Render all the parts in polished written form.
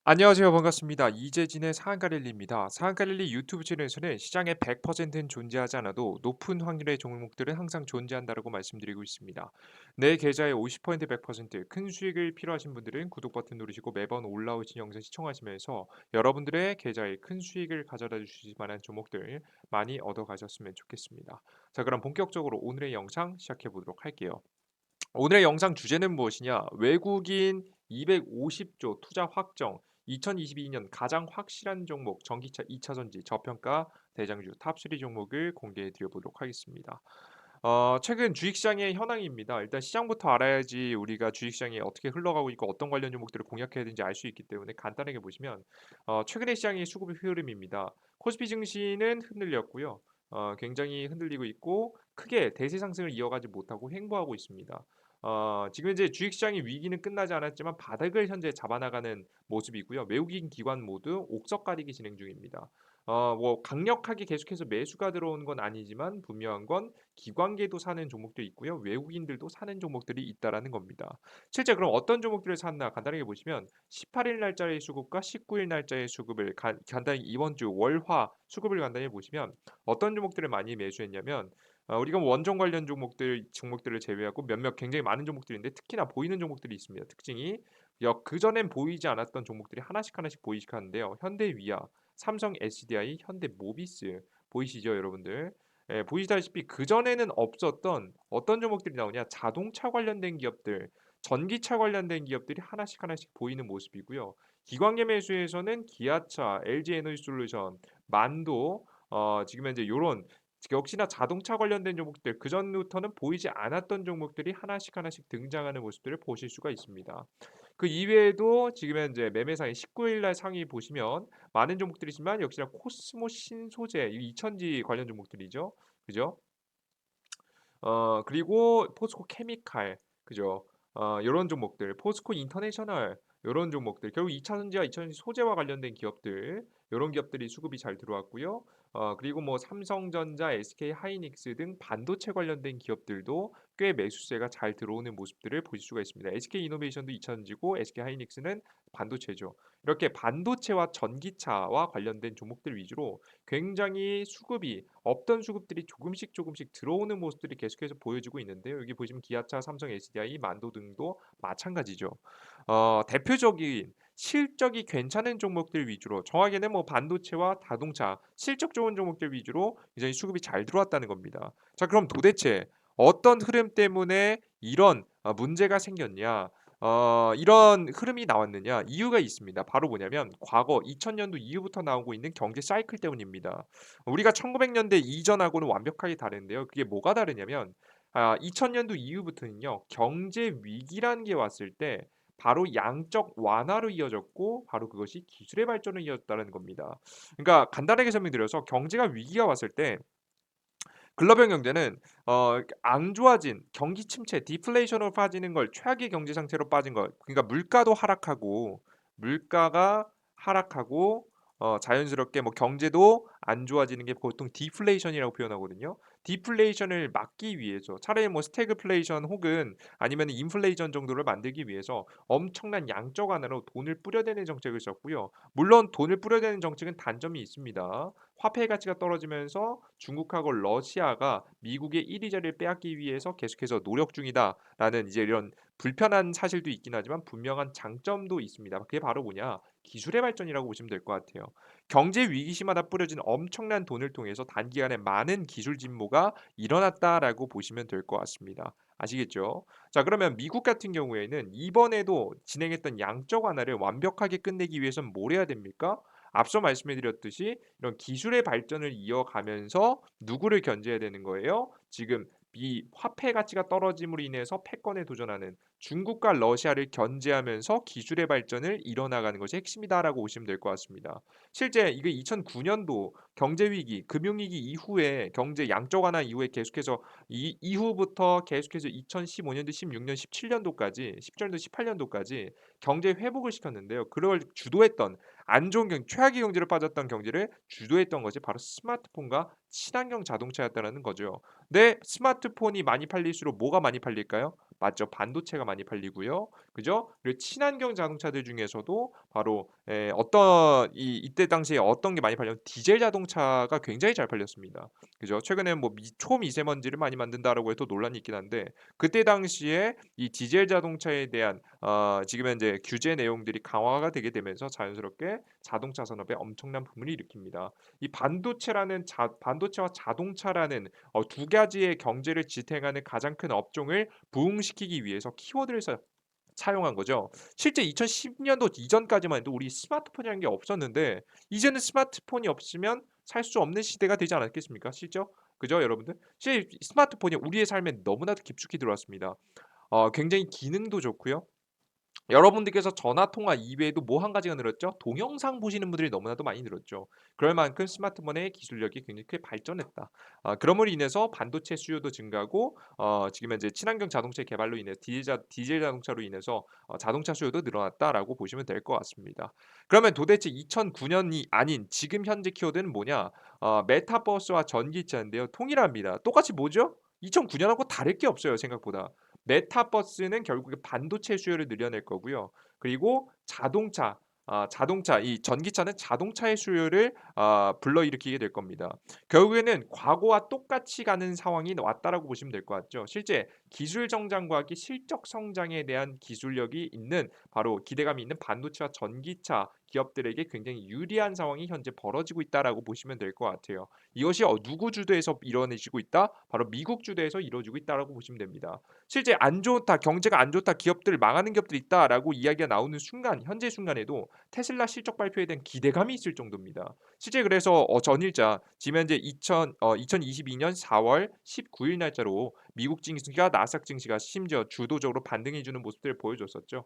안녕하세요. 반갑습니다. 이재진의 상한가릴리입니다. 상한가릴리 유튜브 채널에서는 시장에 100%는 존재하지 않아도 높은 확률의 종목들은 항상 존재한다고 말씀드리고 있습니다. 내 계좌의 50% 100%큰 수익을 필요하신 분들은 구독 버튼 누르시고 매번 올라오신 영상 시청하시면서 여러분들의 계좌에 큰 수익을 가져다 주실 만한 종목들 많이 얻어 가셨으면 좋겠습니다. 자, 그럼 본격적으로 오늘의 영상 시작해 보도록 할게요. 오늘의 영상 주제는 무엇이냐? 외국인 250조 투자 확정, 2022년 가장 확실한 종목, 전기차 2차전지 저평가 대장주 탑3 종목을 공개해 드려보도록 하겠습니다. 최근 주식시장의 현황입니다. 일단 시장부터 알아야지 우리가 주식시장이 어떻게 흘러가고 있고 어떤 관련 종목들을 공략해야 되는지 알 수 있기 때문에 간단하게 보시면 최근의 시장의 수급 흐름입니다. 코스피 증시는 흔들렸고요. 굉장히 흔들리고 있고 크게 대세 상승을 이어가지 못하고 횡보하고 있습니다. 지금 이제 주식시장의 위기는 끝나지 않았지만 바닥을 현재 잡아나가는 모습이고요. 외국인 기관 모두 옥석 가리기 진행 중입니다. 뭐 강력하게 계속해서 매수가 들어오는 건 아니지만 분명한 건 기관계도 사는 종목도 있고요. 외국인들도 사는 종목들이 있다라는 겁니다. 실제 그럼 어떤 종목들을 샀나 간단하게 보시면 18일 날짜의 수급과 19일 날짜의 수급을 간단히 이번 주 월화 수급을 간단히 보시면 어떤 종목들을 많이 매수했냐면 우리가 뭐 원전 관련 종목들을 제외하고 몇몇 굉장히 많은 종목들인데 특히나 보이는 종목들이 있습니다. 특징이 그전엔 보이지 않았던 종목들이 하나씩 하나씩 보이식 하는데요. 현대위아, 삼성 SDI, 현대모비스 보이시죠, 여러분들? 예, 보시다시피 그전에는 없었던 어떤 종목들이 나오냐? 자동차 관련된 기업들, 전기차 관련된 기업들이 하나씩 하나씩 보이는 모습이고요. 기관계 매수에서는 기아차, LG에너지솔루션, 만도 지금 현재 요런 역시나 자동차 관련된 종목들 그전부터는 보이지 않았던 종목들이 하나씩 하나씩 등장하는 모습들을 보실 수가 있습니다. 그 이외에도 지금 현재 매매상의 19일 날 상위 보시면 많은 종목들이지만 역시나 코스모 신소재 이 이천지 관련 종목들이죠. 그죠? 그리고 포스코 케미칼 그죠? 요런 종목들, 포스코 인터내셔널 요런 종목들 결국 2차 전지와 2차 전지 소재와 관련된 기업들 요런 기업들이 수급이 잘 들어왔고요. 그리고 뭐 삼성전자, SK 하이닉스 등 반도체 관련된 기업들도 꽤 매수세가 잘 들어오는 모습들을 보실 수가 있습니다. SK 이노베이션도 2차 전지고 SK 하이닉스는 반도체죠. 이렇게 반도체와 전기차와 관련된 종목들 위주로 굉장히 수급이 없던 수급들이 조금씩 조금씩 들어오는 모습들이 계속해서 보여지고 있는데요. 여기 보시면 기아차, 삼성 SDI, 만도 등도 마찬가지죠. 대표적인 실적이 괜찮은 종목들 위주로 정확하게는 뭐 반도체와 자동차 실적 좋은 종목들 위주로 굉장히 수급이 잘 들어왔다는 겁니다. 자, 그럼 도대체 어떤 흐름 때문에 이런 문제가 생겼냐? 이런 흐름이 나왔느냐? 이유가 있습니다. 바로 뭐냐면 과거 2000년도 이후부터 나오고 있는 경제 사이클 때문입니다. 우리가 1900년대 이전하고는 완벽하게 다른데요. 그게 뭐가 다르냐면 2000년도 이후부터는요. 경제 위기라는 게 왔을 때 바로 양적 완화로 이어졌고 바로 그것이 기술의 발전으로 이어졌다는 겁니다. 그러니까 간단하게 설명드려서 경제가 위기가 왔을 때 글로벌 경제는 안 좋아진 경기 침체 디플레이션으로 빠지는 걸 최악의 경제 상태로 빠진 걸 그러니까 물가가 하락하고 자연스럽게 뭐 경제도 안 좋아지는 게 보통 디플레이션이라고 표현하거든요. 디플레이션을 막기 위해서 차라리 뭐 스태그플레이션 혹은 아니면 인플레이션 정도를 만들기 위해서 엄청난 양적 완화로 돈을 뿌려대는 정책을 썼고요. 물론 돈을 뿌려대는 정책은 단점이 있습니다. 화폐 가치가 떨어지면서 중국하고 러시아가 미국의 1위 자리를 빼앗기 위해서 계속해서 노력 중이다라는 이제 이런 불편한 사실도 있긴 하지만 분명한 장점도 있습니다. 그게 바로 뭐냐? 기술의 발전이라고 보시면 될 것 같아요. 경제 위기 시마다 뿌려진 엄청난 돈을 통해서 단기간에 많은 기술 진보가 일어났다라고 보시면 될 것 같습니다. 아시겠죠? 자, 그러면 미국 같은 경우에는 이번에도 진행했던 양적 완화를 완벽하게 끝내기 위해서는 뭘 해야 됩니까? 앞서 말씀해 드렸듯이 이런 기술의 발전을 이어가면서 누구를 견제해야 되는 거예요? 지금 이 화폐 가치가 떨어짐으로 인해서 패권에 도전하는 중국과 러시아를 견제하면서 기술의 발전을 이뤄나가는 것이 핵심이다라고 보시면 될 것 같습니다. 실제 이게 2009년도 경제 위기, 금융 위기 이후에 경제 양적 완화 이후에 계속해서 이 이후부터 계속해서 2015년도, 16년, 17년도까지 17년도, 18년도까지 경제 회복을 시켰는데요. 그걸 주도했던 안 좋은 최악의 경제로 빠졌던 경제를 주도했던 것이 바로 스마트폰과 친환경 자동차였다라는 거죠. 네, 스마트폰이 많이 팔릴수록 뭐가 많이 팔릴까요? 맞죠. 반도체가 많이 팔리고요. 그죠? 그리고 친환경 자동차들 중에서도 바로 어떤 이때 당시에 어떤 게 많이 팔렸 디젤 자동차가 굉장히 잘 팔렸습니다. 그죠? 최근에 뭐 초미세먼지를 많이 만든다라고 해서 논란이 있긴 한데 그때 당시에 이 디젤 자동차에 대한 지금 현재 규제 내용들이 강화가 되게 되면서 자연스럽게 자동차 산업에 엄청난 붐을 일으킵니다. 이 반도체와 자동차라는 두 가지의 경제를 지탱하는 가장 큰 업종을 부흥시키기 위해서 키워드를 차용한 거죠. 실제 2010년도 이전까지만 해도 우리 스마트폰이라는 게 없었는데 이제는 스마트폰이 없으면 살 수 없는 시대가 되지 않았겠습니까? 실죠? 그죠, 여러분들? 스마트폰이 우리의 삶에 너무나도 깊숙이 들어왔습니다. 굉장히 기능도 좋고요. 여러분들께서 전화 통화 이외에도 뭐 한 가지가 늘었죠? 동영상 보시는 분들이 너무나도 많이 늘었죠. 그럴 만큼 스마트폰의 기술력이 굉장히 크게 발전했다. 그럼으로 인해서 반도체 수요도 증가하고 지금 현재 친환경 자동차 개발로 인해 디젤 자동차로 인해서 자동차 수요도 늘어났다라고 보시면 될 것 같습니다. 그러면 도대체 2009년이 아닌 지금 현재 키워드는 뭐냐? 메타버스와 전기차인데요. 동일합니다. 똑같이 뭐죠? 2009년하고 다를 게 없어요, 생각보다. 메타버스는 결국에 반도체 수요를 늘려낼 거고요. 그리고 자동차 이 전기차는 자동차의 수요를 불러일으키게 될 겁니다. 결국에는 과거와 똑같이 가는 상황이 왔다라고 보시면 될 것 같죠. 실제 기술 정장과학이 실적 성장에 대한 기술력이 있는 바로 기대감이 있는 반도체와 전기차 기업들에게 굉장히 유리한 상황이 현재 벌어지고 있다라고 보시면 될 것 같아요. 이것이 누구 주도에서 이뤄내지고 있다? 바로 미국 주도에서 이루어지고 있다라고 보시면 됩니다. 실제 안 좋다, 경제가 안 좋다, 기업들 망하는 기업들이 있다라고 이야기가 나오는 순간, 현재 순간에도 테슬라 실적 발표에 대한 기대감이 있을 정도입니다. 실제 그래서 전일자 지금 현재 2022년 4월 19일 날짜로 미국 증시가 나스닥 증시가 심지어 주도적으로 반등해 주는 모습들을 보여줬었죠.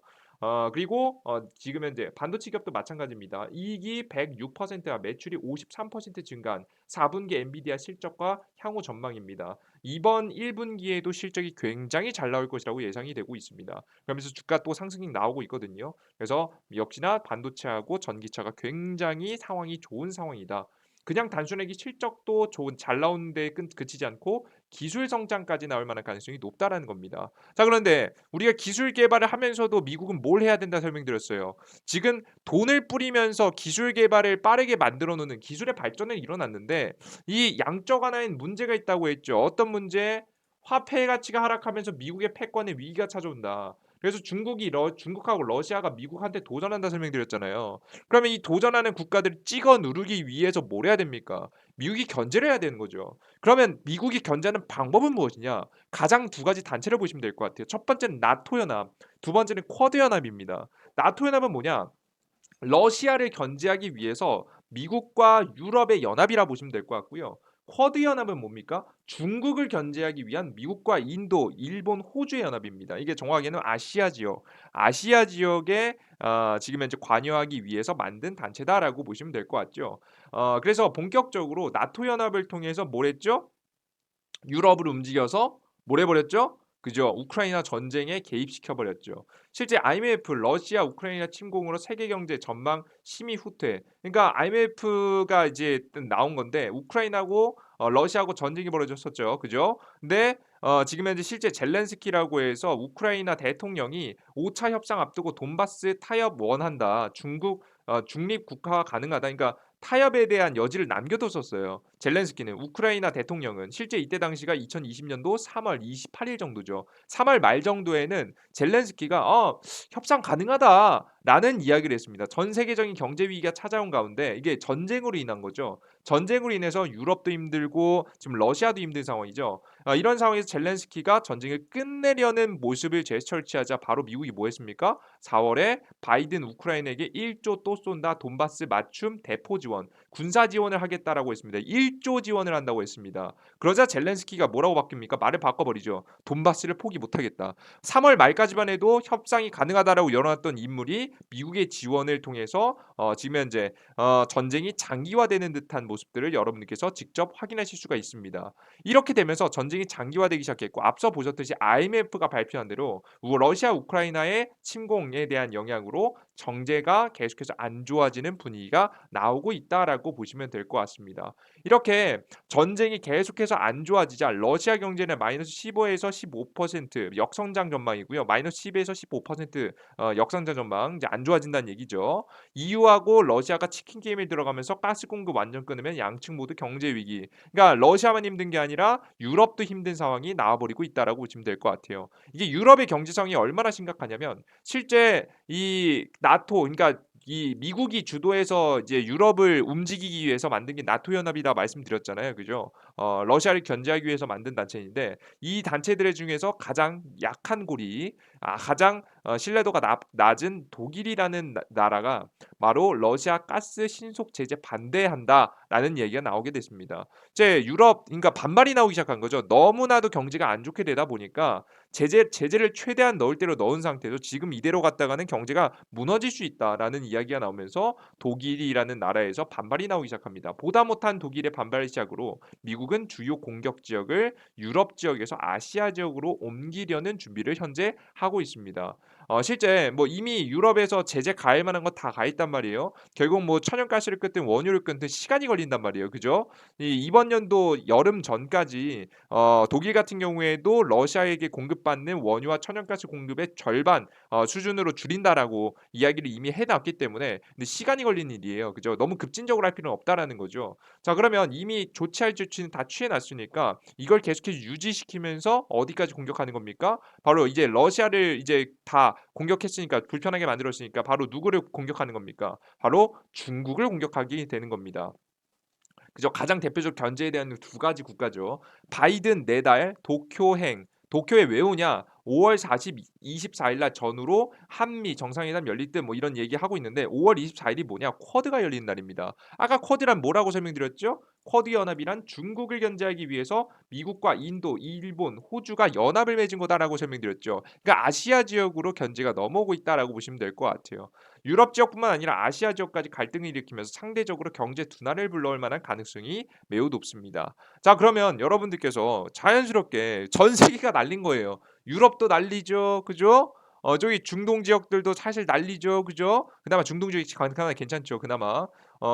그리고 지금 현재 반도체 기업도 마찬가지입니다. 이익이 106%와 매출이 53% 증가한 4분기 엔비디아 실적과 향후 전망입니다. 이번 1분기에도 실적이 굉장히 잘 나올 것이라고 예상이 되고 있습니다. 그러면서 주가 또 상승이 나오고 있거든요. 그래서 역시나 반도체하고 전기차가 굉장히 상황이 좋은 상황이다. 그냥 단순하게 실적도 좋은 잘 나오는데 그치지 않고 기술 성장까지 나올 만한 가능성이 높다라는 겁니다. 자, 그런데 우리가 기술 개발을 하면서도 미국은 뭘 해야 된다 설명드렸어요. 지금 돈을 뿌리면서 기술 개발을 빠르게 만들어 놓는 기술의 발전은 일어났는데 이 양적 완화엔 문제가 있다고 했죠. 어떤 문제? 화폐 가치가 하락하면서 미국의 패권에 위기가 찾아온다. 그래서 중국하고 러시아가 미국한테 도전한다 설명드렸잖아요. 그러면 이 도전하는 국가들을 찍어 누르기 위해서 뭘 해야 됩니까? 미국이 견제를 해야 되는 거죠. 그러면 미국이 견제하는 방법은 무엇이냐? 가장 두 가지 단체를 보시면 될 것 같아요. 첫 번째는 나토 연합, 두 번째는 쿼드 연합입니다. 나토 연합은 뭐냐? 러시아를 견제하기 위해서 미국과 유럽의 연합이라 보시면 될 것 같고요. 쿼드 연합은 뭡니까? 중국을 견제하기 위한 미국과 인도, 일본, 호주의 연합입니다. 이게 정확하게는 아시아 지역에 지금 현재 관여하기 위해서 만든 단체다라고 보시면 될 것 같죠. 그래서 본격적으로 나토 연합을 통해서 뭘 했죠? 유럽을 움직여서 뭘 해버렸죠? 그죠? 우크라이나 전쟁에 개입시켜 버렸죠. 실제 IMF 러시아 우크라이나 침공으로 세계 경제 전망 심히 후퇴. 그러니까 IMF가 이제 나온 건데 우크라이나하고 러시아하고 전쟁이 벌어졌었죠. 그죠? 근데 지금 현재 실제 젤렌스키라고 해서 우크라이나 대통령이 5차 협상 앞두고 돈바스 타협 원한다. 중립 국가화 가능하다. 그러니까 타협에 대한 여지를 남겨뒀었어요. 젤렌스키는 우크라이나 대통령은 실제 이때 당시가 2020년도 3월 28일 정도죠. 3월 말 정도에는 젤렌스키가 협상 가능하다라는 이야기를 했습니다. 전 세계적인 경제 위기가 찾아온 가운데 이게 전쟁으로 인한 거죠. 전쟁으로 인해서 유럽도 힘들고 지금 러시아도 힘든 상황이죠. 이런 상황에서 젤렌스키가 전쟁을 끝내려는 모습을 제스처를 취하자 바로 미국이 뭐 했습니까? 4월에 바이든 우크라이나에게 1조 또 쏜다. 돈바스 맞춤 대포 지원, 군사 지원을 하겠다라고 했습니다. 1조 지원을 한다고 했습니다. 그러자 젤렌스키가 뭐라고 바뀝니까? 말을 바꿔버리죠. 돈바스를 포기 못하겠다. 3월 말까지만 해도 협상이 가능하다라고 열어놨던 인물이 미국의 지원을 통해서 지금 현재 전쟁이 장기화되는 듯한 모습들을 여러분들께서 직접 확인하실 수가 있습니다. 이렇게 되면서 전쟁이 장기화되기 시작했고 앞서 보셨듯이 IMF가 발표한 대로 러시아 우크라이나의 침공에 대한 영향으로 정제가 계속해서 안 좋아지는 분위기가 나오고 있다라고 보시면 될 것 같습니다. 이렇게 전쟁이 계속해서 안 좋아지자 러시아 경제는 마이너스 15에서 15% 역성장 전망이고요. 마이너스 10에서 15% 역성장 전망 이제 안 좋아진다는 얘기죠. EU하고 러시아가 치킨 게임에 들어가면서 가스 공급 완전 끊으면 양측 모두 경제 위기. 그러니까 러시아만 힘든 게 아니라 유럽도 힘든 상황이 나와버리고 있다라고 보시면 될 것 같아요. 이게 유럽의 경제상이 얼마나 심각하냐면 실제 이 나토 그러니까 이 미국이 주도해서 이제 유럽을 움직이기 위해서 만든 게 나토 연합이다 말씀드렸잖아요. 그죠? 러시아를 견제하기 위해서 만든 단체인데 이 단체들 중에서 가장 약한 고리, 가장 신뢰도가 낮은 독일이라는 나라가 바로 러시아 가스 신속 제재 반대한다라는 얘기가 나오게 됐습니다. 이제 유럽 그러니까 반발이 나오기 시작한 거죠. 너무나도 경제가 안 좋게 되다 보니까 제재를 최대한 넣을 대로 넣은 상태에서 지금 이대로 갔다가는 경제가 무너질 수 있다라는 이야기가 나오면서 독일이라는 나라에서 반발이 나오기 시작합니다. 보다 못한 독일의 반발을 시작으로 미국은 주요 공격 지역을 유럽 지역에서 아시아 지역으로 옮기려는 준비를 현재 하고 있습니다. 실제 뭐 이미 유럽에서 제재 가할 만한 거 다 가했단 말이에요. 결국 뭐 천연가스를 끊든 원유를 끊든 시간이 걸린단 말이에요. 그죠? 이번 연도 여름 전까지 독일 같은 경우에도 러시아에게 공급받는 원유와 천연가스 공급의 절반 수준으로 줄인다라고 이야기를 이미 해놨기 때문에 근데 시간이 걸리는 일이에요. 그죠? 너무 급진적으로 할 필요는 없다라는 거죠. 자 그러면 이미 조치할 조치는 다 취해놨으니까 이걸 계속해서 유지시키면서 어디까지 공격하는 겁니까? 바로 이제 러시아를 이제 다 공격했으니까 불편하게 만들었으니까 바로 누구를 공격하는 겁니까? 바로 중국을 공격하게 되는 겁니다. 그죠? 가장 대표적 견제에 대한 두 가지 국가죠. 바이든 내달 도쿄행. 도쿄에 왜 오냐? 5월 24일 날 전후로 한미 정상회담 열릴 때 뭐 이런 얘기하고 있는데 5월 24일이 뭐냐? 쿼드가 열리는 날입니다. 아까 쿼드란 뭐라고 설명드렸죠? 쿼드 연합이란 중국을 견제하기 위해서 미국과 인도, 일본, 호주가 연합을 맺은 거다라고 설명드렸죠. 그러니까 아시아 지역으로 견제가 넘어오고 있다라고 보시면 될 것 같아요. 유럽 지역뿐만 아니라 아시아 지역까지 갈등을 일으키면서 상대적으로 경제 둔화를 불러올 만한 가능성이 매우 높습니다. 자, 그러면 여러분들께서 자연스럽게 전 세계가 날린 거예요. 유럽도 난리죠, 그죠? 저기 중동 지역들도 사실 난리죠, 그죠? 그나마 중동 지역이 그나마 괜찮죠, 그나마.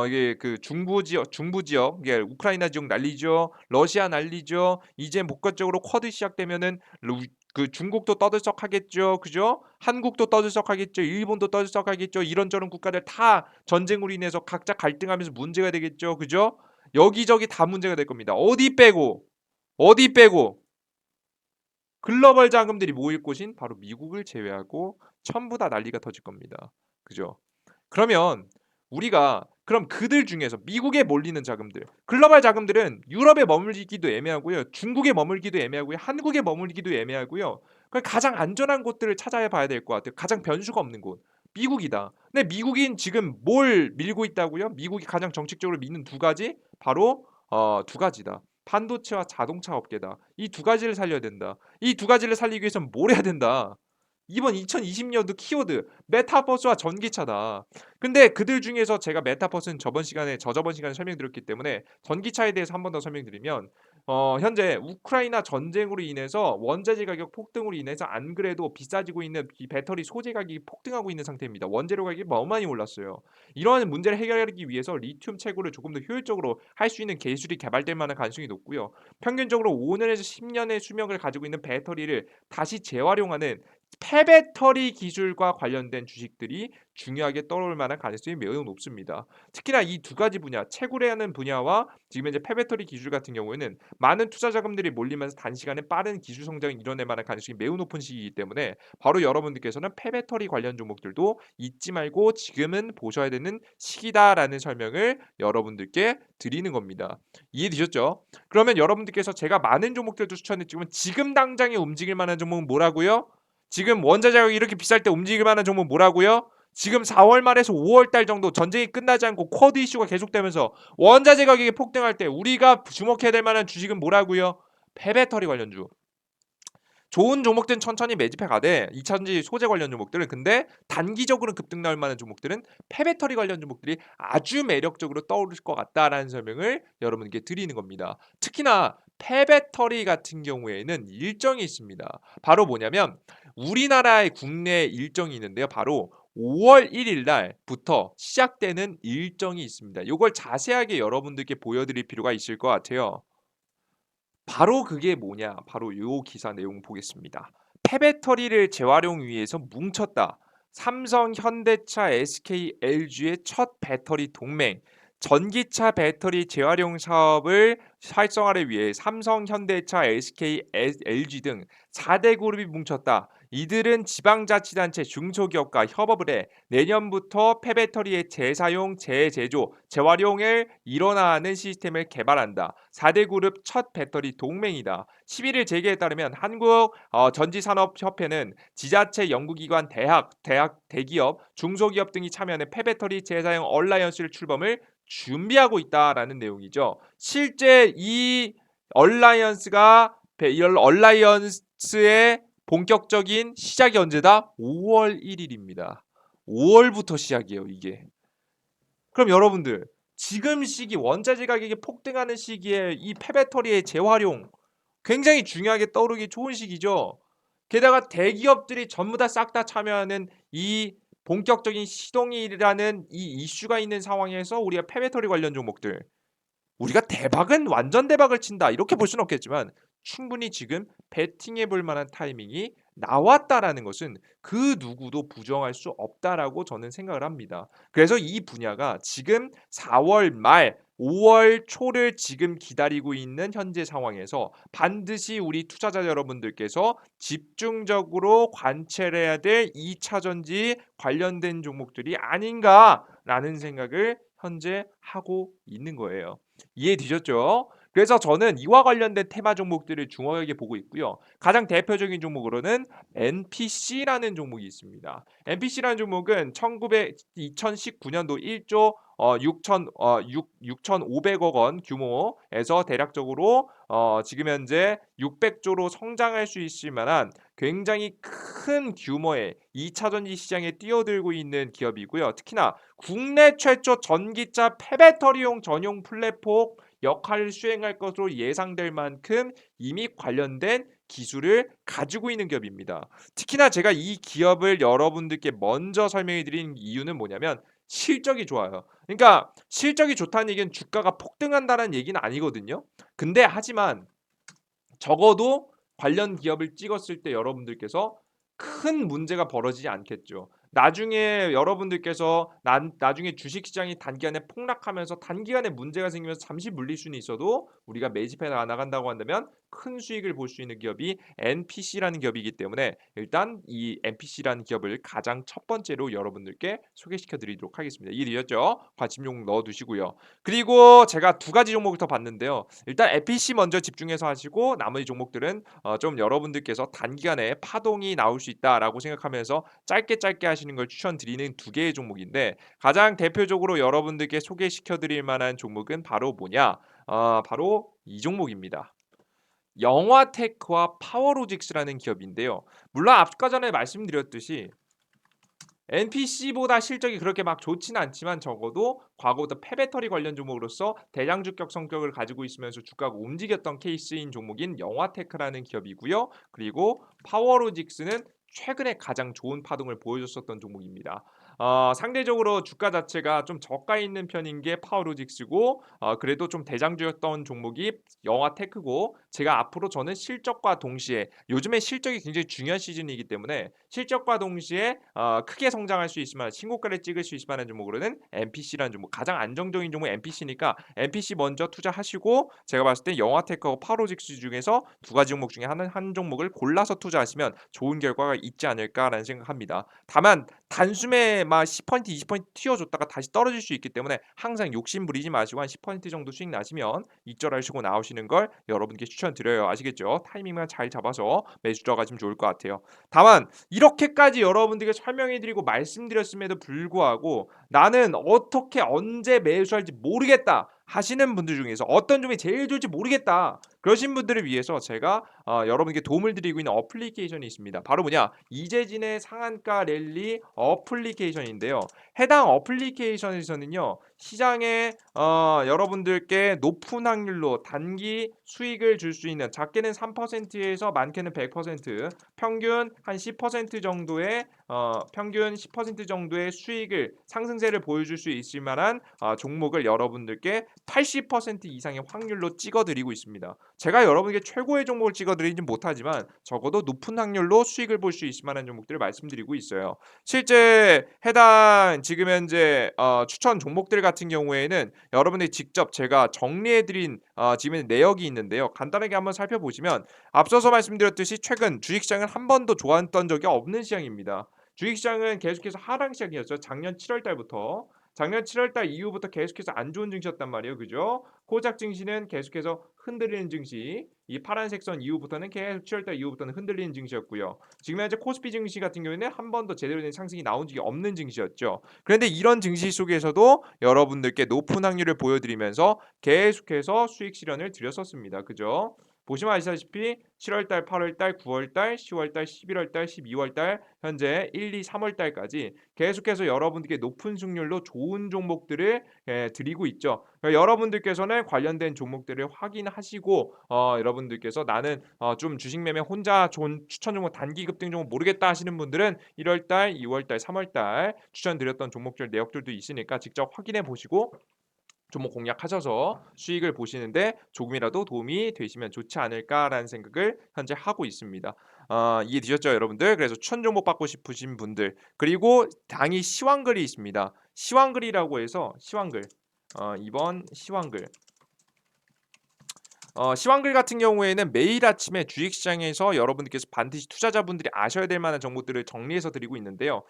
이게 그 중부 지역, 이게 우크라이나 지역 난리죠, 러시아 난리죠. 이제 본격적으로 쿼드 시작되면은 그 중국도 떠들썩하겠죠. 그죠? 한국도 떠들썩하겠죠. 일본도 떠들썩하겠죠. 이런저런 국가들 다 전쟁으로 인해서 각자 갈등하면서 문제가 되겠죠. 그죠? 여기저기 다 문제가 될 겁니다. 어디 빼고 어디 빼고 글로벌 자금들이 모일 곳인 바로 미국을 제외하고 전부 다 난리가 터질 겁니다. 그죠? 그러면 우리가 그럼 그들 중에서 미국에 몰리는 자금들, 글로벌 자금들은 유럽에 머물기도 애매하고요. 중국에 머물기도 애매하고요. 한국에 머물기도 애매하고요. 그 가장 안전한 곳들을 찾아야 봐야 될 것 같아요. 가장 변수가 없는 곳. 미국이다. 근데 미국인 지금 뭘 밀고 있다고요? 미국이 가장 정책적으로 미는 두 가지? 바로 두 가지다. 반도체와 자동차 업계다. 이 두 가지를 살려야 된다. 이 두 가지를 살리기 위해서는 뭘 해야 된다. 이번 2020년도 키워드 메타버스와 전기차다. 근데 그들 중에서 제가 메타버스는 저저번 시간에 설명드렸기 때문에 전기차에 대해서 한 번 더 설명드리면 현재 우크라이나 전쟁으로 인해서 원자재 가격 폭등으로 인해서 안 그래도 비싸지고 있는 이 배터리 소재 가격이 폭등하고 있는 상태입니다. 원재료 가격이 너무 많이 올랐어요. 이러한 문제를 해결하기 위해서 리튬 채굴을 조금 더 효율적으로 할 수 있는 기술이 개발될 만한 가능성이 높고요. 평균적으로 5년에서 10년의 수명을 가지고 있는 배터리를 다시 재활용하는 폐배터리 기술과 관련된 주식들이 중요하게 떠오를 만한 가능성이 매우 높습니다. 특히나 이 두 가지 분야, 채굴하는 분야와 지금 현재 폐배터리 기술 같은 경우에는 많은 투자 자금들이 몰리면서 단시간에 빠른 기술 성장을 이뤄낼 만한 가능성이 매우 높은 시기이기 때문에 바로 여러분들께서는 폐배터리 관련 종목들도 잊지 말고 지금은 보셔야 되는 시기다라는 설명을 여러분들께 드리는 겁니다. 이해되셨죠? 그러면 여러분들께서 제가 많은 종목들도 추천했지만 지금 당장에 움직일 만한 종목은 뭐라고요? 지금 원자재 가격이 이렇게 비쌀 때 움직일 만한 종목 뭐라고요? 지금 4월 말에서 5월 달 정도 전쟁이 끝나지 않고 쿼드 이슈가 계속되면서 원자재 가격이 폭등할 때 우리가 주목해야 될 만한 주식은 뭐라고요? 폐배터리 관련주. 좋은 종목들은 천천히 매집해 가되 2차전지 소재 관련 종목들은 근데 단기적으로 급등 나올 만한 종목들은 폐배터리 관련 종목들이 아주 매력적으로 떠오를 것 같다라는 설명을 여러분께 드리는 겁니다. 특히나 폐배터리 같은 경우에는 일정이 있습니다. 바로 뭐냐면 우리나라의 국내 일정이 있는데요. 바로 5월 1일 날부터 시작되는 일정이 있습니다. 요걸 자세하게 여러분들께 보여드릴 필요가 있을 것 같아요. 바로 그게 뭐냐? 바로 요 기사 내용 보겠습니다. 폐배터리를 재활용 위해서 뭉쳤다. 삼성, 현대차, SK, LG의 첫 배터리 동맹. 전기차 배터리 재활용 사업을 활성화를 위해 삼성, 현대차, SK, LG 등 4대 그룹이 뭉쳤다. 이들은 지방자치단체 중소기업과 협업을 해 내년부터 폐배터리의 재사용, 재제조, 재활용을 일어나는 시스템을 개발한다. 4대 그룹 첫 배터리 동맹이다. 11일 재계에 따르면 한국 전지산업협회는 지자체, 연구기관, 대기업, 중소기업 등이 참여하는 폐배터리 재사용 얼라이언스를 출범을 준비하고 있다라는 내용이죠. 실제 이 얼라이언스의 본격적인 시작이 언제다? 5월 1일입니다. 5월부터 시작이에요, 이게. 그럼 여러분들 지금 시기 원자재 가격이 폭등하는 시기에 이 폐배터리의 재활용 굉장히 중요하게 떠오르기 좋은 시기죠. 게다가 대기업들이 전부 다 싹 다 참여하는 이 본격적인 시동이라는 이 이슈가 있는 상황에서 우리가 폐배터리 관련 종목들 우리가 대박은 완전 대박을 친다 이렇게 볼 수는 없겠지만 충분히 지금 베팅해 볼 만한 타이밍이 나왔다라는 것은 그 누구도 부정할 수 없다라고 저는 생각을 합니다. 그래서 이 분야가 지금 4월 말 5월 초를 지금 기다리고 있는 현재 상황에서 반드시 우리 투자자 여러분들께서 집중적으로 관찰해야 될 2차 전지 관련된 종목들이 아닌가라는 생각을 현재 하고 있는 거예요. 이해되셨죠? 그래서 저는 이와 관련된 테마 종목들을 중요하게 보고 있고요. 가장 대표적인 종목으로는 NPC라는 종목이 있습니다. NPC라는 종목은 2019년도 1조 6,500억 원 규모에서 대략적으로 지금 현재 600조로 성장할 수 있을 만한 굉장히 큰 규모의 2차 전지 시장에 뛰어들고 있는 기업이고요. 특히나 국내 최초 전기차 폐배터리용 전용 플랫폼 역할을 수행할 것으로 예상될 만큼 이미 관련된 기술을 가지고 있는 기업입니다. 특히나 제가 이 기업을 여러분들께 먼저 설명해 드린 이유는 뭐냐면 실적이 좋아요. 그러니까 실적이 좋다는 얘기는 주가가 폭등한다는 얘기는 아니거든요. 근데 하지만 적어도 관련 기업을 찍었을 때 여러분들께서 큰 문제가 벌어지지 않겠죠. 나중에 여러분들께서 나중에 주식시장이 단기간에 폭락하면서 단기간에 문제가 생기면서 잠시 물릴 수는 있어도 우리가 매집해 나간다고 한다면 큰 수익을 볼 수 있는 기업이 NPC라는 기업이기 때문에 일단 이 NPC라는 기업을 가장 첫 번째로 여러분들께 소개시켜 드리도록 하겠습니다. 이해되셨죠? 관심 종목 넣어 두시고요. 그리고 제가 두 가지 종목을 더 봤는데요. 일단 NPC 먼저 집중해서 하시고 나머지 종목들은 좀 여러분들께서 단기간에 파동이 나올 수 있다라고 생각하면서 짧게 하시는 걸 추천드리는 두 개의 종목인데 가장 대표적으로 여러분들께 소개시켜 드릴 만한 종목은 바로 뭐냐? 바로 이 종목입니다. 영화테크와 파워로직스라는 기업인데요. 물론 아까 전에 말씀드렸듯이 NPC보다 실적이 그렇게 막 좋지는 않지만 적어도 과거부터 폐배터리 관련 종목으로서 대장주격 성격을 가지고 있으면서 주가가 움직였던 케이스인 종목인 영화테크라는 기업이고요. 그리고 파워로직스는 최근에 가장 좋은 파동을 보여줬었던 종목입니다. 상대적으로 주가 자체가 좀 저가 있는 편인 게 파워로직스고 그래도 좀 대장주였던 종목이 영화테크고 제가 앞으로 저는 실적과 동시에 요즘에 실적이 굉장히 중요한 시즌이기 때문에 실적과 동시에 크게 성장할 수 있을 만한 신고가를 찍을 수 있을 만한 종목으로는 NPC라는 종목 가장 안정적인 종목 NPC니까 NPC 먼저 투자하시고 제가 봤을 때 영화테크하고 파로직스 중에서 두 가지 종목 중에 한 종목을 골라서 투자하시면 좋은 결과가 있지 않을까라는 생각합니다. 다만 단숨에 막 10% 20% 튀어줬다가 다시 떨어질 수 있기 때문에 항상 욕심 부리지 마시고 한 10% 정도 수익 나시면 익절하시고 나오시는 걸 여러분께 추천드려요. 아시겠죠? 타이밍만 잘 잡아서 매수 들어가시면 좋을 것 같아요. 다만 이렇게까지 여러분들께 설명해드리고 말씀드렸음에도 불구하고 나는 어떻게 언제 매수할지 모르겠다 하시는 분들 중에서 어떤 종이 제일 좋을지 모르겠다 그러신 분들을 위해서 제가 여러분께 도움을 드리고 있는 어플리케이션이 있습니다. 바로 뭐냐? 이재진의 상한가 랠리 어플리케이션인데요. 해당 어플리케이션에서는요. 시장에 여러분들께 높은 확률로 단기 수익을 줄 수 있는 작게는 3%에서 많게는 100% 평균 한 10% 정도의 평균 10% 정도의 수익을 상승세를 보여줄 수 있을 만한 종목을 여러분들께 80% 이상의 확률로 찍어드리고 있습니다. 제가 여러분에게 최고의 종목을 찍어드리진 못하지만 적어도 높은 확률로 수익을 볼 수 있을 만한 종목들을 말씀드리고 있어요. 실제 해당 지금 현재 추천 종목들 같은 경우에는 여러분들이 직접 제가 정리해드린 지금 내역이 있는데요. 간단하게 한번 살펴보시면 앞서서 말씀드렸듯이 최근 주식시장은 한 번도 좋았던 적이 없는 시장입니다. 주식시장은 계속해서 하락 시장이었죠. 작년 7월 달부터. 작년 7월 달 이후부터 계속해서 안 좋은 증시였단 말이에요. 그죠? 코작 증시는 계속해서 흔들리는 증시. 이 파란색 선 이후부터는 계속 7월 달 이후부터는 흔들리는 증시였고요. 지금 현재 코스피 증시 같은 경우에는 한 번도 제대로 된 상승이 나온 적이 없는 증시였죠. 그런데 이런 증시 속에서도 여러분들께 높은 확률을 보여드리면서 계속해서 수익 실현을 드렸었습니다. 그죠? 보시면 아시다시피 7월달, 8월달, 9월달, 10월달, 11월달, 12월달 현재 1, 2, 3월달까지 계속해서 여러분들께 높은 승률로 좋은 종목들을 드리고 있죠. 그러니까 여러분들께서는 관련된 종목들을 확인하시고 여러분들께서 나는 좀 주식 매매 혼자 좋은 추천 종목 단기 급등 종목 모르겠다 하시는 분들은 1월달, 2월달, 3월달 추천드렸던 종목들 내역들도 있으니까 직접 확인해 보시고 종목 공략하셔서 수익을 보시는데 조금이라도 도움이 되시면 좋지 않을까라는 생각을 현재 하고 있습니다. 이해되셨죠, 여러분들? 그래서 추천 종목 받고 싶으신 분들 그리고 당이 시황글이 있습니다. 시황글이라고 해서 시황글 이번 시황글 시황글 같은 경우에는 매일 아침에 주식시장에서 여러분들께서 반드시 투자자분들이 아셔야 될 만한 정보들을 정리해서 드리고 있는데요.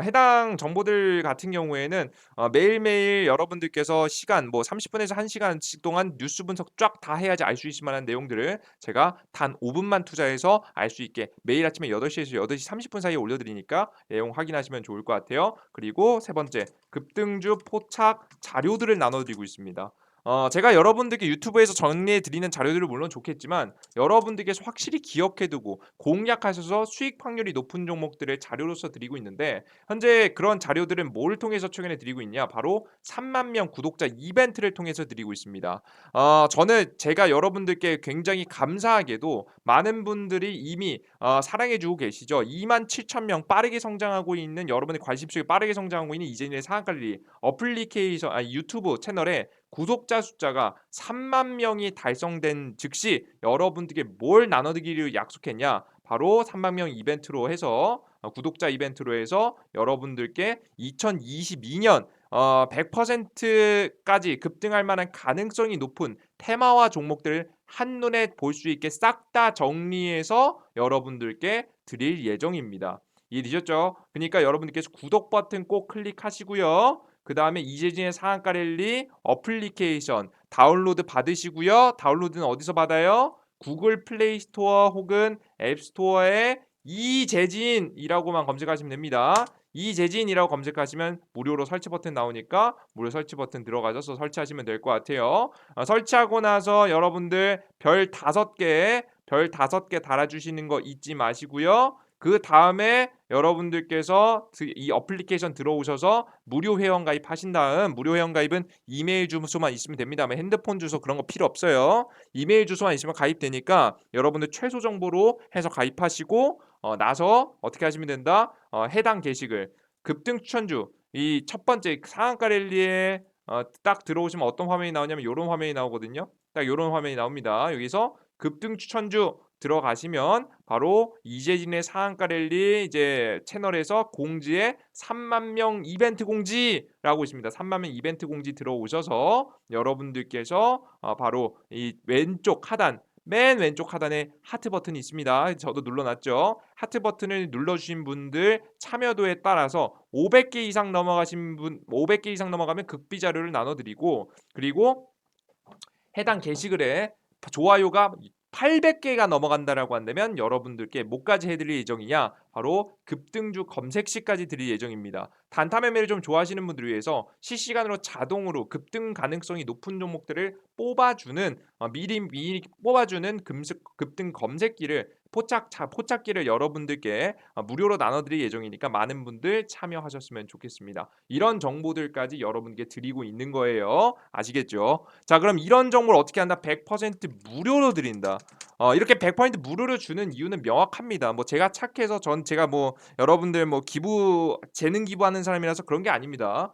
해당 정보들 같은 경우에는 매일매일 여러분들께서 시간 뭐 30분에서 1시간씩 동안 뉴스 분석 쫙 다 해야지 알 수 있을 만한 내용들을 제가 단 5분만 투자해서 알 수 있게 매일 아침에 8시에서 8시 30분 사이에 올려드리니까 내용 확인하시면 좋을 것 같아요. 그리고 세 번째, 급등주 포착 자료들을 나눠드리고 있습니다. 제가 여러분들께 유튜브에서 정리해 드리는 자료들은 물론 좋겠지만 여러분들께서 확실히 기억해 두고 공략하셔서 수익 확률이 높은 종목들을 자료로서 드리고 있는데 현재 그런 자료들은 뭘 통해서 최근에 드리고 있냐? 바로 3만 명 구독자 이벤트를 통해서 드리고 있습니다. 저는 제가 여러분들께 굉장히 감사하게도 많은 분들이 이미 사랑해 주고 계시죠. 2만 7천 명 빠르게 성장하고 있는 여러분의 관심 속에 빠르게 성장하고 있는 이재인의 상한관리 어플리케이션 유튜브 채널에 구독자 숫자가 3만 명이 달성된 즉시 여러분들께 뭘 나눠드리기로 약속했냐? 바로 3만 명 이벤트로 해서 구독자 이벤트로 해서 여러분들께 2022년 100%까지 급등할 만한 가능성이 높은 테마와 종목들을 한눈에 볼 수 있게 싹 다 정리해서 여러분들께 드릴 예정입니다. 이해되셨죠? 그러니까 여러분들께서 구독 버튼 꼭 클릭하시고요. 그 다음에 이재진의 상한가 랠리 어플리케이션 다운로드 받으시고요. 다운로드는 어디서 받아요? 구글 플레이 스토어 혹은 앱 스토어에 이재진이라고만 검색하시면 됩니다. 이재진이라고 검색하시면 무료로 설치 버튼 나오니까 무료 설치 버튼 들어가셔서 설치하시면 될 것 같아요. 설치하고 나서 여러분들 별 다섯 개 달아주시는 거 잊지 마시고요. 그 다음에 여러분들께서 이 어플리케이션 들어오셔서 무료 회원 가입하신 다음 무료 회원 가입은 이메일 주소만 있으면 됩니다. 핸드폰 주소 그런 거 필요 없어요. 이메일 주소만 있으면 가입되니까 여러분들 최소 정보로 해서 가입하시고 나서 어떻게 하시면 된다? 해당 게시글 급등 추천주 이 첫 번째 상한가 랠리에 딱 들어오시면 어떤 화면이 나오냐면 이런 화면이 나오거든요. 딱 이런 화면이 나옵니다. 여기서 급등 추천주 들어가시면 바로 이재진의 상한가 랠리 이제 채널에서 공지에 3만 명 이벤트 공지라고 있습니다. 3만 명 이벤트 공지 들어오셔서 여러분들께서 바로 이 왼쪽 하단 맨 왼쪽 하단에 하트 버튼이 있습니다. 저도 눌러놨죠. 하트 버튼을 눌러주신 분들 참여도에 따라서 500개 이상 넘어가신 분, 500개 이상 넘어가면 극비 자료를 나눠드리고 그리고 해당 게시글에 좋아요가 800개가 넘어간다라고 한다면 여러분들께 뭐까지 해드릴 예정이냐? 바로 급등주 검색 시까지 드릴 예정입니다. 단타 매매를 좀 좋아하시는 분들을 위해서 실시간으로 자동으로 급등 가능성이 높은 종목들을 뽑아주는 미리 뽑아주는 급등 검색기를 포착기를 여러분들께 무료로 나눠드릴 예정이니까 많은 분들 참여하셨으면 좋겠습니다. 이런 정보들까지 여러분께 드리고 있는 거예요. 아시겠죠? 자, 그럼 이런 정보를 어떻게 한다? 100% 무료로 드린다. 이렇게 100% 무료로 주는 이유는 명확합니다. 뭐 제가 착해서 제가 뭐 여러분들 뭐 재능 기부하는 사람이라서 그런 게 아닙니다.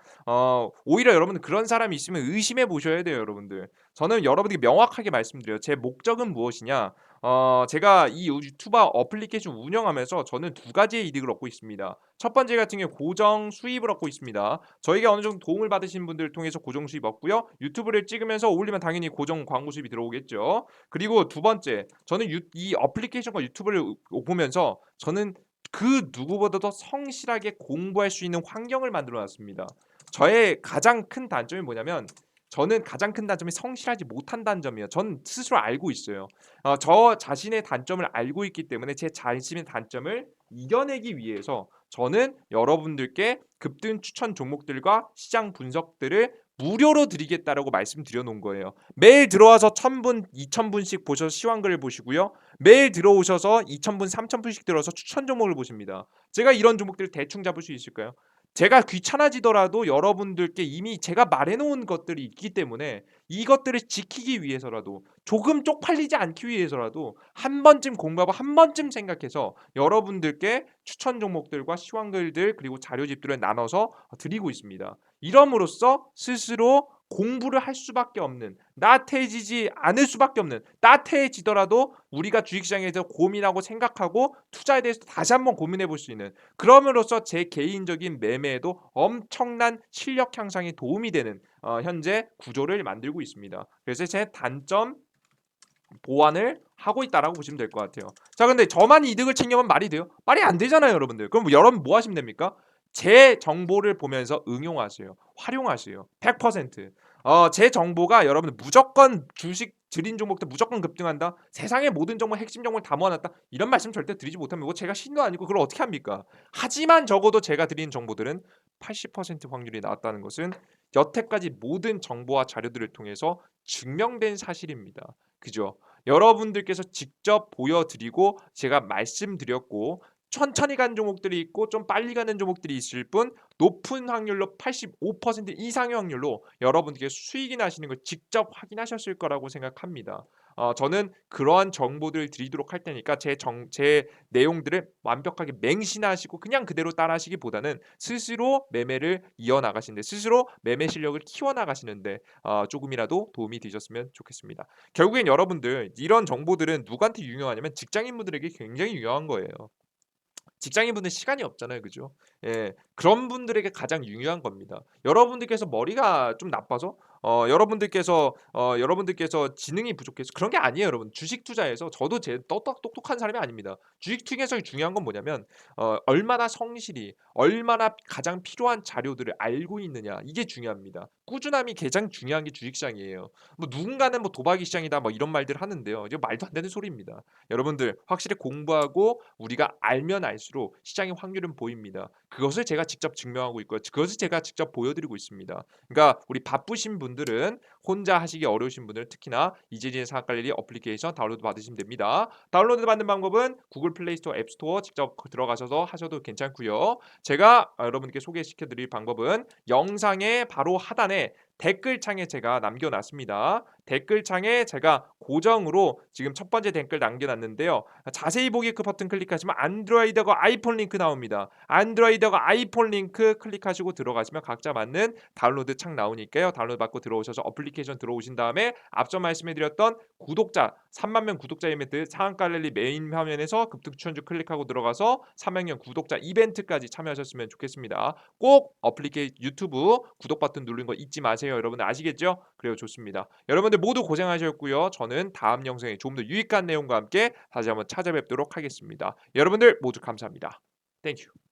오히려 여러분들 그런 사람이 있으면 의심해 보셔야 돼요, 여러분들. 저는 여러분에게 명확하게 말씀드려요. 제 목적은 무엇이냐? 제가 이 유튜버 어플리케이션 운영하면서 저는 두 가지의 이득을 얻고 있습니다. 첫 번째 같은 경우 고정 수입을 얻고 있습니다. 저에게 어느 정도 도움을 받으신 분들을 통해서 고정 수입 얻고요. 유튜브를 찍으면서 올리면 당연히 고정 광고 수입이 들어오겠죠. 그리고 두 번째, 저는 이 어플리케이션과 유튜브를 보면서 저는 그 누구보다도 성실하게 공부할 수 있는 환경을 만들어 놨습니다. 저의 가장 큰 단점이 뭐냐면 저는 가장 큰 단점이 성실하지 못한다는 점이에요. 전 스스로 알고 있어요. 저 자신의 단점을 알고 있기 때문에 제 자신의 단점을 이겨내기 위해서 저는 여러분들께 급등 추천 종목들과 시장 분석들을 무료로 드리겠다라고 말씀드려 놓은 거예요. 매일 들어와서 1000분, 2000분씩 보셔서 시황글을 보시고요. 매일 들어오셔서 2000분, 3000분씩 들어서 추천 종목을 보십니다. 제가 이런 종목들을 대충 잡을 수 있을까요? 제가 귀찮아지더라도 여러분들께 이미 제가 말해놓은 것들이 있기 때문에 이것들을 지키기 위해서라도 조금 쪽팔리지 않기 위해서라도 한 번쯤 공부하고 한 번쯤 생각해서 여러분들께 추천 종목들과 시황글들 그리고 자료집들을 나눠서 드리고 있습니다. 이럼으로써 스스로 공부를 할 수밖에 없는 나태해지지 않을 수밖에 없는 나태해지더라도 우리가 주식시장에 대해서 고민하고 생각하고 투자에 대해서 다시 한번 고민해 볼 수 있는 그럼으로써 제 개인적인 매매에도 엄청난 실력 향상에 도움이 되는 현재 구조를 만들고 있습니다. 그래서 제 단점 보완을 하고 있다라고 보시면 될 것 같아요. 자, 근데 저만 이득을 챙겨면 말이 돼요? 말이 안 되잖아요, 여러분들. 그럼 여러분 뭐 하시면 됩니까? 제 정보를 보면서 응용하세요. 활용하세요. 100%. 제 정보가 여러분들 무조건 주식 들인 종목들 무조건 급등한다. 세상의 모든 정보 핵심 정보를 다 모아놨다. 이런 말씀 절대 드리지 못합니다. 뭐 제가 신도 아니고 그걸 어떻게 합니까? 하지만 적어도 제가 드린 정보들은 80% 확률이 나왔다는 것은 여태까지 모든 정보와 자료들을 통해서 증명된 사실입니다. 그죠? 여러분들께서 직접 보여드리고 제가 말씀드렸고 천천히 가는 종목들이 있고 좀 빨리 가는 종목들이 있을 뿐 높은 확률로 85% 이상의 확률로 여러분들께 수익이 나시는 걸 직접 확인하셨을 거라고 생각합니다. 저는 그러한 정보들을 드리도록 할 테니까 제 내용들을 완벽하게 맹신하시고 그냥 그대로 따라하시기보다는 스스로 매매를 이어나가시는데 스스로 매매 실력을 키워나가시는데 조금이라도 도움이 되셨으면 좋겠습니다. 결국엔 여러분들 이런 정보들은 누구한테 유용하냐면 직장인분들에게 굉장히 유용한 거예요. 직장인분들 시간이 없잖아요. 그죠? 예. 그런 분들에게 가장 유용한 겁니다. 여러분들께서 머리가 좀 나빠서 여러분들께서 지능이 부족해서 그런 게 아니에요, 여러분. 주식 투자에서 저도 제 똑똑한 사람이 아닙니다. 주식 투자에서 중요한 건 뭐냐면 얼마나 성실히 얼마나 가장 필요한 자료들을 알고 있느냐 이게 중요합니다. 꾸준함이 가장 중요한 게 주식시장이에요. 뭐 누군가는 뭐 도박이 시장이다 뭐 이런 말들 하는데요. 이거 말도 안 되는 소리입니다. 여러분들 확실히 공부하고 우리가 알면 알수록 시장의 확률은 보입니다. 그것을 제가 직접 증명하고 있고요. 그것을 제가 직접 보여드리고 있습니다. 그러니까 우리 바쁘신 분들은 혼자 하시기 어려우신 분들은 특히나 이재진의 사학갈래리 어플리케이션 다운로드 받으시면 됩니다. 다운로드 받는 방법은 구글 플레이 스토어, 앱 스토어 직접 들어가셔서 하셔도 괜찮고요. 제가 여러분께 소개시켜 드릴 방법은 영상의 바로 하단에 댓글창에 제가 남겨놨습니다. 댓글창에 제가 고정으로 지금 첫 번째 댓글 남겨놨는데요. 자세히 보기 그 버튼 클릭하시면 안드로이드하고 아이폰 링크 나옵니다. 안드로이드하고 아이폰 링크 클릭하시고 들어가시면 각자 맞는 다운로드 창 나오니까요. 다운로드 받고 들어오셔서 어플리케이션 들어오신 다음에 앞서 말씀해드렸던 구독자 3만 명 구독자 이벤트 상한가랠리 메인 화면에서 급등 추천주 클릭하고 들어가서 300명 구독자 이벤트까지 참여하셨으면 좋겠습니다. 꼭 유튜브 구독 버튼 누르는 거 잊지 마세요. 여러분들 아시겠죠? 그래요, 좋습니다. 여러분들 모두 고생하셨고요. 저는 다음 영상에 좀 더 유익한 내용과 함께 다시 한번 찾아뵙도록 하겠습니다. 여러분들 모두 감사합니다. 땡큐.